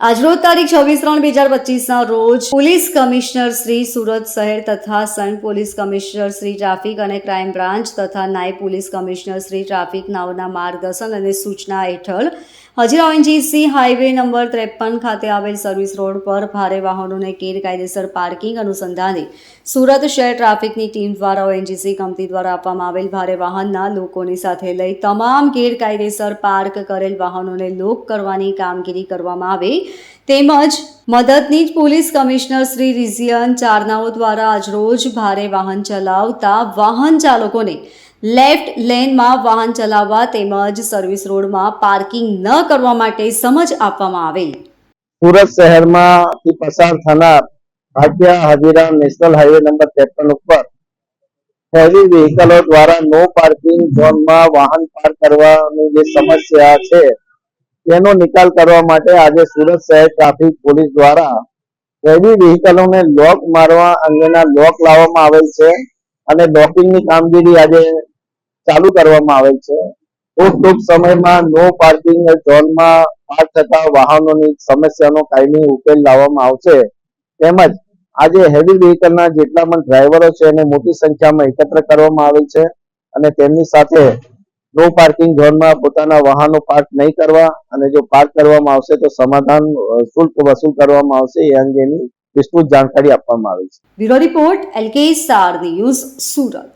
આજરોજ તારીખ 26/3/2025ના રોજ પોલીસ કમિશનર શ્રી સુરત શહેર તથા સંઘ પોલીસ કમિશનર શ્રી ટ્રાફિક અને ક્રાઇમ બ્રાન્ચ તથા નાયબ પોલીસ કમિશનર શ્રી ટ્રાફિક નાઓના માર્ગદર્શન અને સૂચના હેઠળ હજીરા ONGC હાઈવે નંબર 53 ખાતે આવેલ સર્વિસ રોડ પર ભારે વાહનોને ગેરકાયદેસર પાર્કિંગ અનુસંધાને સુરત શહેર ટ્રાફિકની ટીમ દ્વારા ONGC કંપની દ્વારા આપવામાં આવેલ ભારે વાહનના લોકોની સાથે લઈ તમામ ગેરકાયદેસર પાર્ક કરેલ વાહનોને લોક કરવાની કામગીરી કરવામાં આવે તેમજ મદદનીશ પોલીસ કમિશનર શ્રી રિજિયન 4 દ્વારા આજરોજ ભારે વાહન ચલાવતા વાહન ચાલકોને લેફ્ટ લેનમાં વાહન ચલાવવા તેમજ સર્વિસ રોડમાં પાર્કિંગ ન કરવા માટે સમજ આપવામાં આવેલ। સુરત શહેરમાંથી પસાર થનાર Bhatia Hazira national highway number 53 ઉપર હેવી વ્હીકલો દ્વારા નો પાર્કિંગ ઝોનમાં વાહન પાર્ક કરવાની જે સમસ્યા છે તેનો નિકાલ કરવા માટે આજે સુરત શહેર ટ્રાફિક પોલીસ દ્વારા હેવી વ્હીકલોને લોક મારવા અંગેના લોક લાવવામાં આવેલ છે અને લોકિંગની કામગીરી આજે ચાલુ કરવામાં આવેલ છે। ખૂબ ટૂંક સમયમાં નો પાર્કિંગ ઝોનમાં પાર્ક થતા વાહનોની સમસ્યાનો કાયમી ઉકેલ લાવવામાં આવશે તેમજ આજે હેવી વ્હીકલના જેટલા પણ ડ્રાઈવરો છે એને મોટી સંખ્યામાં એકત્ર કરવામાં આવેલ છે અને તેમની સાથે નો પાર્કિંગ ઝોનમાં પોતાના વાહનો પાર્ક નહીં કરવા અને જો પાર્ક કરવામાં આવશે તો સમાધાન શુલ્ક વસૂલ કરવામાં આવશે એ અંગેની વિસ્તૃત જાણકારી આપવામાં આવી છે। Bureau report LK star news Surat.